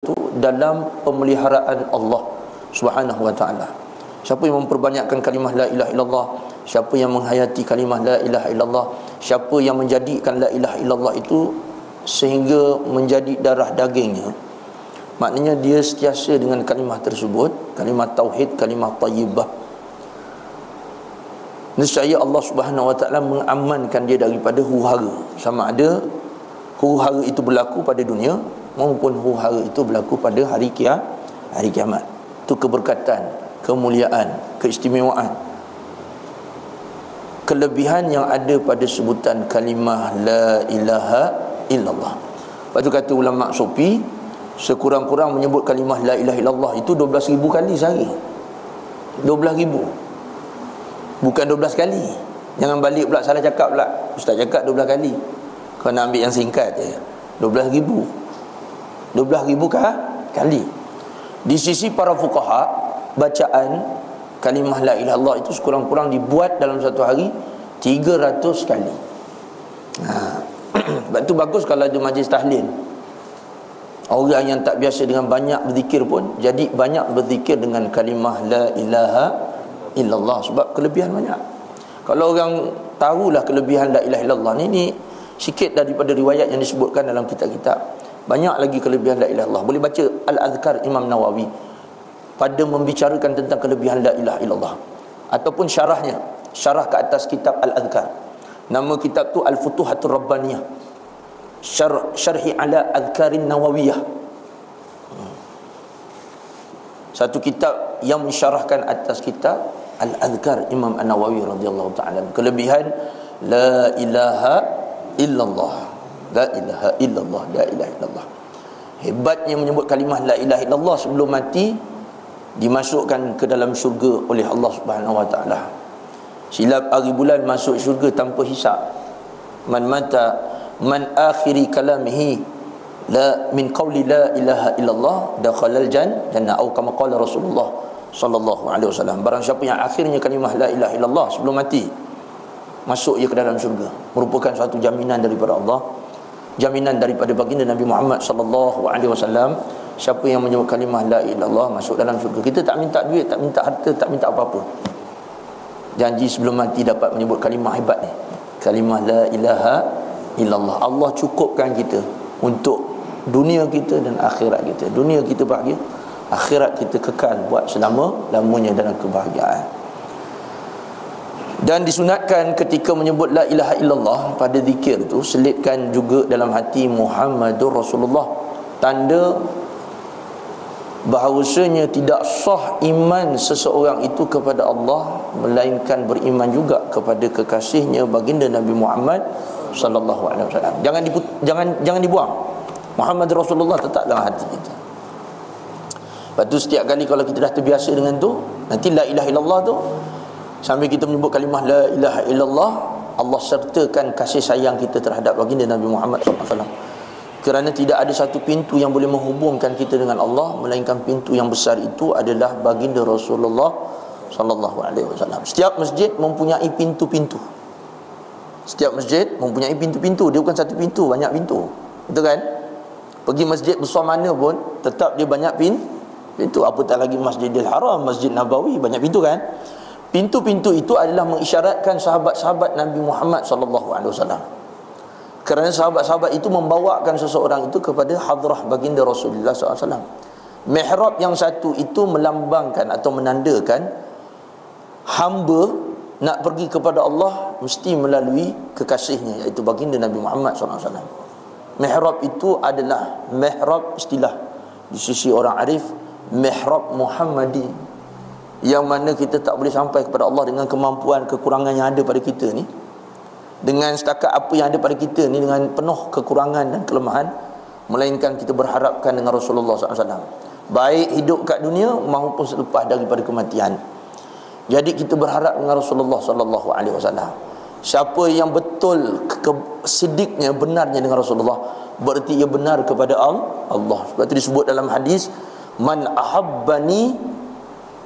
itu dalam pemeliharaan Allah Subhanahu wa taala. Siapa yang memperbanyakkan kalimah la ilaha illallah, siapa yang menghayati kalimah la ilaha illallah, siapa yang menjadikan la ilaha illallah itu sehingga menjadi darah dagingnya, maknanya dia setiasa dengan kalimah tersebut, kalimah tauhid, kalimah thayyibah. Nescaya Allah Subhanahu wa taala mengamankan dia daripada huru-hara, sama ada huru-hara itu berlaku pada dunia maupun huru-hara itu berlaku pada hari kiamat. Itu keberkatan, kemuliaan, keistimewaan, kelebihan yang ada pada sebutan kalimah la ilaha illallah. Lepas tu kata ulama Sufi, sekurang-kurang menyebut kalimah la ilaha illallah itu 12,000 kali sehari. 12,000, bukan 12 kali. Jangan balik pula salah cakap pula. Ustaz cakap 12 kali, kau nak ambil yang singkat je. 12,000 kali. Di sisi para fuqaha, bacaan kalimah la ilaha illallah itu sekurang-kurang dibuat dalam satu hari 300 kali. Sebab tu bagus kalau ada majlis tahlil. Orang yang tak biasa dengan banyak berzikir pun jadi banyak berzikir dengan kalimah la ilaha illallah, sebab kelebihan banyak. Kalau orang tahulah kelebihan la ilaha illallah ni sikit daripada riwayat yang disebutkan dalam kitab-kitab. Banyak lagi kelebihan la ilaha illallah. Boleh baca Al-Adhkar Imam Nawawi pada membicarakan tentang kelebihan la ilaha illallah, ataupun syarahnya, syarah ke atas kitab Al-Adhkar. Nama kitab tu Al-Futuhatur Rabbaniyah, syarhi ala Adhkarin Nawawiyah. Satu kitab yang mensyarahkan atas kitab Al-Adhkar Imam An-Nawawi radhiyallahu ta'ala. Kelebihan la ilaha illallah, la ilaha illallah, la ilaha illallah. Hebatnya menyebut kalimah la ilaha illallah sebelum mati, dimasukkan ke dalam syurga oleh Allah Subhanahu wa taala. Silap hari bulan masuk syurga tanpa hisab. Man mata man akhiri kalamihi la min qawli la ilaha illallah dakhalal jannah, atau kama qala Rasulullah sallallahu alaihi wasallam. Barang siapa yang akhirnya kalimah la ilaha illallah sebelum mati, masuk ia ke dalam syurga. Merupakan suatu jaminan daripada Allah, jaminan daripada baginda Nabi Muhammad sallallahu alaihi wasallam. Siapa yang menyebut kalimah la ilaha illallah masuk dalam syurga. Kita tak minta duit, tak minta harta, tak minta apa-apa. Janji sebelum mati dapat menyebut kalimah hebat ni, kalimah la ilaha illallah. Allah cukupkan kita untuk dunia kita dan akhirat kita. Dunia kita bahagia, akhirat kita kekal buat selama-lamanya dalam kebahagiaan. Dan disunatkan ketika menyebut la ilaha illallah pada zikir tu, selitkan juga dalam hati Muhammadur Rasulullah, tanda bahawasanya tidak sah iman seseorang itu kepada Allah melainkan beriman juga kepada kekasihnya baginda Nabi Muhammad sallallahu alaihi wasallam. Jangan dibuang. Muhammad Rasulullah tetap dalam hati kita. Lepas tu setiap kali kalau kita dah terbiasa dengan tu, nanti la ilaha illallah tu, sambil kita menyebut kalimah la ilaha illallah, Allah sertakan kasih sayang kita terhadap baginda Nabi Muhammad SAW. Kerana tidak ada satu pintu yang boleh menghubungkan kita dengan Allah melainkan pintu yang besar itu adalah baginda Rasulullah sallallahu alaihi wasallam. Setiap masjid mempunyai pintu-pintu. Setiap masjid mempunyai pintu-pintu. Dia bukan satu pintu, banyak pintu. Betul kan? Pergi masjid besar mana pun tetap dia banyak pintu. Apatah lagi Masjidil Haram, Masjid Nabawi, banyak pintu kan? Pintu-pintu itu adalah mengisyaratkan sahabat-sahabat Nabi Muhammad sallallahu alaihi wasallam. Kerana sahabat-sahabat itu membawakan seseorang itu kepada hadrah baginda Rasulullah SAW. Mihrab yang satu itu melambangkan atau menandakan hamba nak pergi kepada Allah mesti melalui kekasihnya, iaitu baginda Nabi Muhammad SAW. Mihrab itu adalah mihrab istilah di sisi orang arif, mihrab Muhammadi, yang mana kita tak boleh sampai kepada Allah dengan kemampuan, kekurangan yang ada pada kita ni, dengan setakat apa yang ada pada kita ni, dengan penuh kekurangan dan kelemahan, melainkan kita berharapkan dengan Rasulullah SAW, baik hidup kat dunia maupun selepas daripada kematian. Jadi kita berharap dengan Rasulullah SAW. Siapa yang betul sidiknya, benarnya dengan Rasulullah, berarti ia benar kepada Allah. Sebab itu disebut dalam hadis, man ahabbani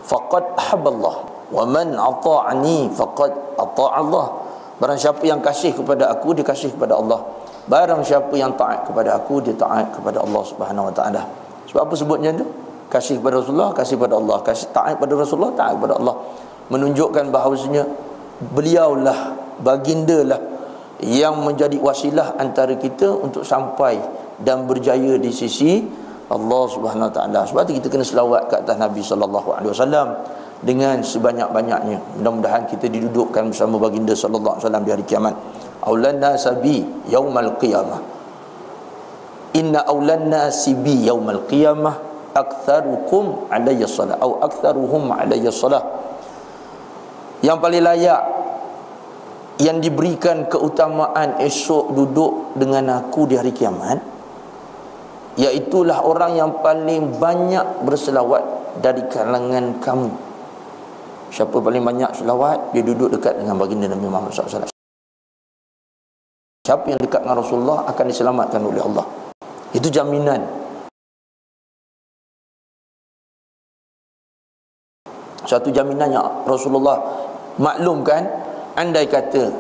faqad ahabballah wa man ata'ani faqad ata'allah. Barang siapa yang kasih kepada aku, dia kasih kepada Allah. Barang siapa yang taat kepada aku, dia taat kepada Allah Subhanahu wa taala. Sebab apa sebutnya tu? Kasih kepada Rasulullah, kasih kepada Allah. Kasih taat kepada Rasulullah, taat kepada Allah. Menunjukkan bahawasanya beliaulah, bagindalah yang menjadi wasilah antara kita untuk sampai dan berjaya di sisi Allah Subhanahu Wa Taala. Sebab tu kita kena selawat ke atas Nabi sallallahu alaihi wasallam dengan sebanyak-banyaknya. Mudah-mudahan kita didudukkan bersama baginda sallallahu alaihi wasallam di hari kiamat. Aulan nasabi yaumal qiyamah. Inna aulan nasibi yaumal qiyamah aktsarukum alayya salah atau aktsaruhum alayya salah. Yang paling layak, yang diberikan keutamaan esok duduk dengan aku di hari kiamat, iaitulah orang yang paling banyak berselawat dari kalangan kamu. Siapa paling banyak selawat, dia duduk dekat dengan baginda Nabi Muhammad SAW. Siapa yang dekat dengan Rasulullah akan diselamatkan oleh Allah. Itu jaminan. Satu jaminan yang Rasulullah maklumkan, andai kata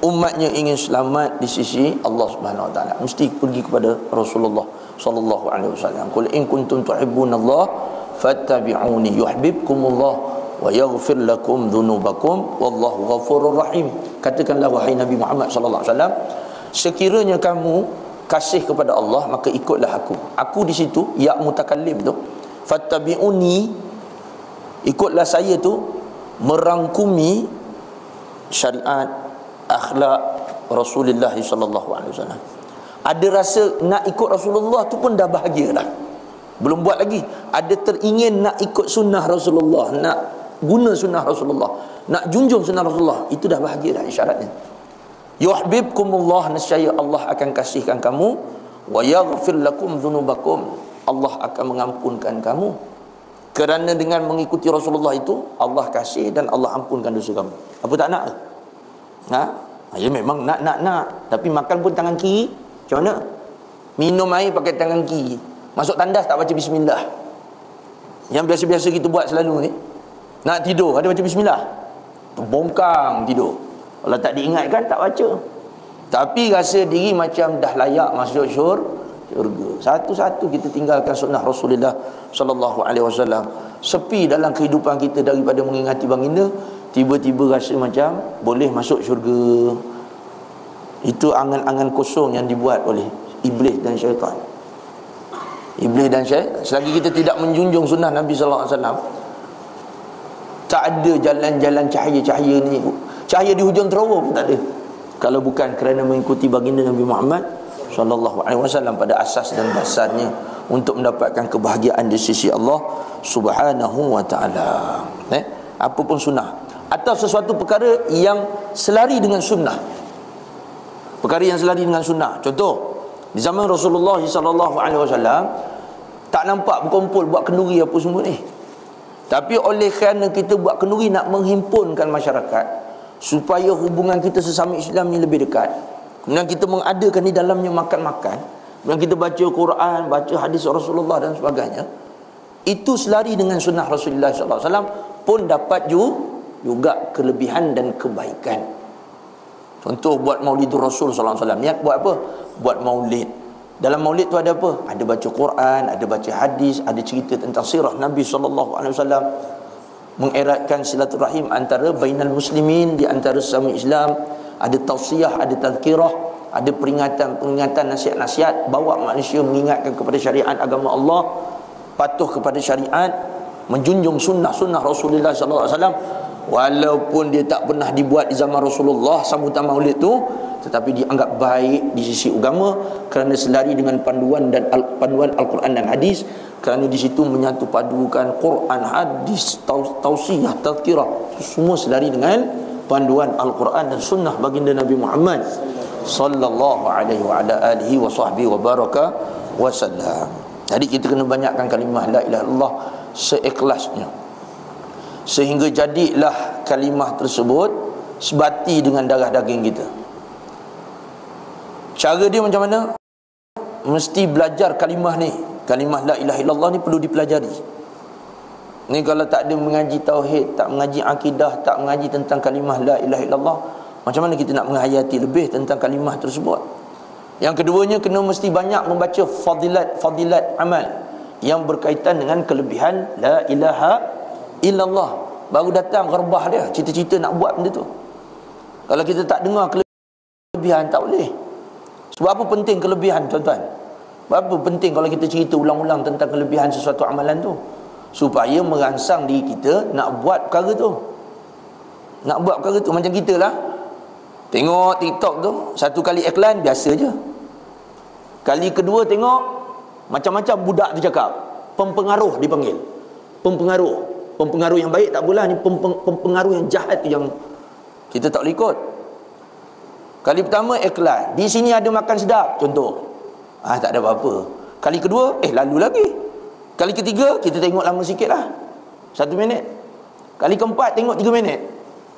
umatnya ingin selamat di sisi Allah Subhanahu Wa Taala, mesti pergi kepada Rasulullah sallallahu alaihi wasallam. Qul in kuntum tuhibbunallah fattabi'uni yuhibbukumullah wa yaghfir lakum dhunubakum wallahu ghafurur rahim. Katakanlah wahai Nabi Muhammad sallallahu alaihi wasallam, sekiranya kamu kasih kepada Allah, maka ikutlah aku. Aku di situ ya mutakallim tu, fattabi'uni, ikutlah saya tu, merangkumi syariat akhlak Rasulullah sallallahu alaihi wasallam. Ada rasa nak ikut Rasulullah tu pun dah bahagia dah. Belum buat lagi, ada teringin nak ikut sunnah Rasulullah, nak guna sunnah Rasulullah, nak junjung sunnah Rasulullah, itu dah bahagia dah isyaratnya. Yuhibbukumullah, nescaya Allah akan kasihkan kamu, wa yaghfir lakum dzunubakum, Allah akan mengampunkan kamu. Kerana dengan mengikuti Rasulullah itu, Allah kasih dan Allah ampunkan dosa kamu. Apa tak nak? Ya memang nak. Tapi makan pun tangan kiri, macam mana? Minum air pakai tangan kiri, masuk tandas tak baca bismillah. Yang biasa-biasa kita buat selalu ni. Nak tidur, ada baca bismillah, bongkang tidur. Kalau tak diingatkan, tak baca. Tapi rasa diri macam dah layak masuk syurga. Satu-satu kita tinggalkan sunnah Rasulullah sallallahu alaihi wasallam. Sepi dalam kehidupan kita daripada mengingati baginda, tiba-tiba rasa macam boleh masuk syurga. Itu angan-angan kosong yang dibuat oleh iblis dan syaitan. Iblis dan syaitan, selagi kita tidak menjunjung sunnah Nabi sallallahu alaihi wasallam, tak ada jalan-jalan cahaya-cahaya ni. Cahaya di hujung terowong pun tak ada, kalau bukan kerana mengikuti baginda Nabi Muhammad sallallahu alaihi wasallam pada asas dan dasarnya untuk mendapatkan kebahagiaan di sisi Allah Subhanahu wa taala. Apa pun sunnah atau sesuatu perkara yang selari dengan sunnah. Perkara yang selari dengan sunnah. Contoh, di zaman Rasulullah sallallahu alaihi wasallam tak nampak berkumpul buat kenduri apa semua ni. Tapi oleh kerana kita buat kenduri nak menghimpunkan masyarakat supaya hubungan kita sesama Islam ni lebih dekat, kemudian kita mengadakan di dalamnya makan-makan, kemudian kita baca Quran, baca hadis Rasulullah dan sebagainya, itu selari dengan sunnah Rasulullah SAW, pun dapat juga kelebihan dan kebaikan. Contoh, buat maulidur Rasul SAW, niat buat apa? Buat maulid. Dalam maulid tu ada apa? Ada baca Quran, ada baca hadis, ada cerita tentang sirah Nabi SAW, mengeratkan silaturahim antara bainal muslimin, di antara sesama Islam, ada tausiah, ada tazkirah, ada peringatan-peringatan, nasihat-nasihat, bawa manusia mengingatkan kepada syariat agama Allah, patuh kepada syariat, menjunjung sunnah-sunnah Rasulullah SAW. Walaupun dia tak pernah dibuat di zaman Rasulullah sambutan maulid tu, tetapi dianggap baik di sisi agama kerana selari dengan panduan Al-Quran dan hadis. Kerana di situ menyatu padukan Quran, hadis, tausiah, tazkirah, semua selari dengan panduan Al-Quran dan sunnah baginda Nabi Muhammad sallallahu alaihi wa ala alihi wa sahbihi wa baraka wa sallam. Jadi kita kena banyakkan kalimah la ilaha illallah seikhlasnya, sehingga jadilah kalimah tersebut sebati dengan darah daging kita. Cara dia macam mana? Mesti belajar kalimah ni. Kalimah la ilaha illallah ni perlu dipelajari. Ni kalau tak ada mengaji tauhid, tak mengaji akidah, tak mengaji tentang kalimah la ilaha illallah, macam mana kita nak menghayati lebih tentang kalimah tersebut? Yang keduanya, kena mesti banyak membaca fadilat amal yang berkaitan dengan kelebihan la ilaha illallah. Baru datang gerbah dia, cita-cita nak buat benda tu. Kalau kita tak dengar kelebihan, tak boleh. Sebab apa penting kelebihan, tuan-tuan? Sebab apa penting kalau kita cerita ulang-ulang tentang kelebihan sesuatu amalan tu? Supaya merangsang diri kita nak buat perkara tu. Nak buat perkara tu. Macam kita lah, tengok TikTok tu, satu kali iklan biasa je. Kali kedua tengok, macam-macam budak tu cakap. Pempengaruh dipanggil. Pempengaruh yang baik tak boleh. Ni pempengaruh yang jahat tu yang kita tak boleh ikut. Kali pertama iklan, di sini ada makan sedap, contoh. Tak ada apa-apa. Kali kedua, lalu lagi. Kali ketiga, kita tengok lama sikit lah, 1 minit. Kali keempat, tengok 3 minit.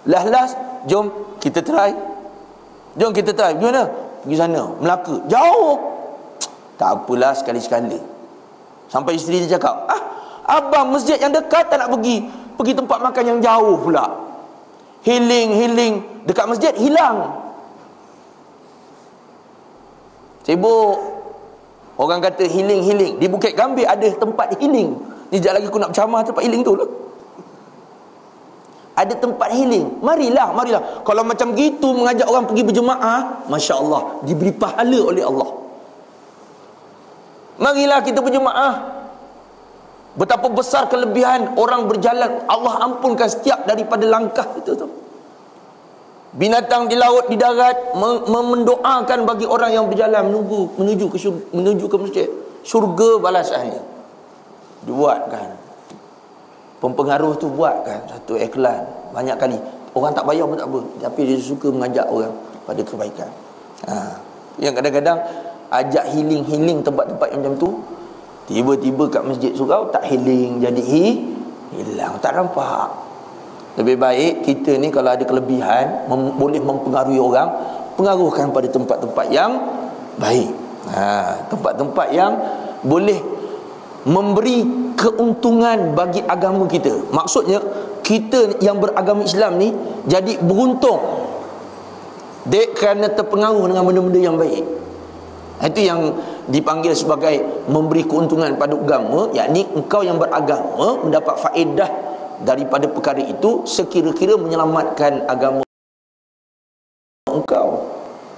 Last, jom kita try. Gimana? Pergi sana, Melaka, jauh. Tak apalah, sekali-sekala. Sampai isteri dia cakap, abang masjid yang dekat tak nak pergi tempat makan yang jauh pula. Healing dekat masjid hilang. Sibuk. Orang kata healing. Di Bukit Gambir ada tempat healing. Ni sekejap lagi aku nak bercamah tempat healing tu lah. Ada tempat healing. Marilah. Kalau macam gitu mengajak orang pergi berjemaah, Masya Allah, diberi pahala oleh Allah. Marilah kita berjemaah. Betapa besar kelebihan orang berjalan. Allah ampunkan setiap daripada langkah itu tu. Binatang di laut, di darat mendoakan bagi orang yang berjalan menuju ke masjid. Syurga balasannya. Dibuatkan. Pempengaruh tu buatkan satu iklan banyak kali. Orang tak bayar pun tak apa, tapi dia suka mengajak orang pada kebaikan. Yang kadang-kadang ajak healing tempat-tempat yang macam tu, tiba-tiba kat masjid surau tak healing, jadi hilang, tak nampak. Lebih baik kita ni kalau ada kelebihan boleh mempengaruhi orang, pengaruhkan pada tempat-tempat yang baik. Tempat-tempat yang boleh memberi keuntungan bagi agama kita. Maksudnya kita yang beragama Islam ni jadi beruntung kerana terpengaruh dengan benda-benda yang baik. Itu yang dipanggil sebagai memberi keuntungan pada agama, yakni engkau yang beragama mendapat faedah daripada perkara itu sekira-kira menyelamatkan agama engkau,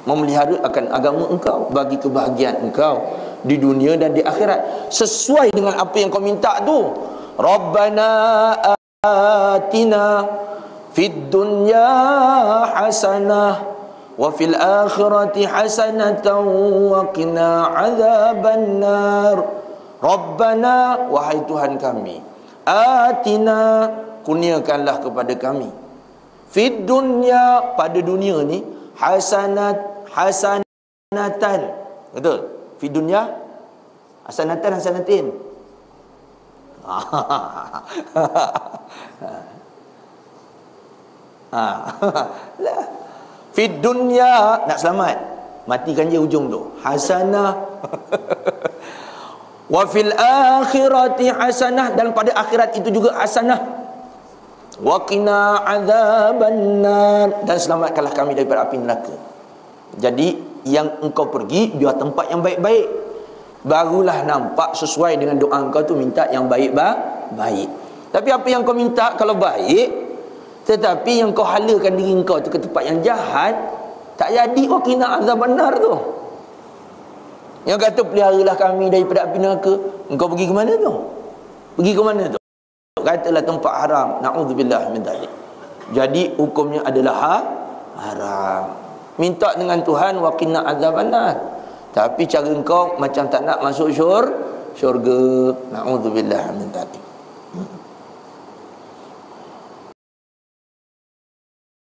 memelihara akan agama engkau, bagi kebahagiaan engkau di dunia dan di akhirat, sesuai dengan apa yang kau minta tu. Rabbana atina fid dunya hasanah wa fil akhirati hasanatan wa qina adzabannar. Rabbana, wahai Tuhan kami, atina, kurniakanlah kepada kami, fid dunya, pada dunia ni, hasanatan, betul? Fid dunya hasanatin. Lah. Fid dunya, nak selamat, matikan je ujung tu, hasanah. Wa fil akhirati hasanah, dan pada akhirat itu juga hasanah. Wa qina adzabannar, dan selamatkanlah kami daripada api neraka. Jadi yang engkau pergi biar tempat yang baik-baik, barulah nampak sesuai dengan doa engkau tu, minta yang baik-baik. Tapi apa yang kau minta kalau baik, tetapi yang kau halakan diri engkau tu ke tempat yang jahat, tak jadi wa qina adzabannar tu. Yang kata peliharalah kami daripada api neraka, engkau pergi ke mana tu? Pergi ke mana tu? Katalah tempat haram, na'udzubillah min dzalik. Jadi hukumnya adalah haram. Minta dengan Tuhan wa qina adzabannar, tapi cara engkau macam tak nak masuk syurga, na'udzubillah min dzalik.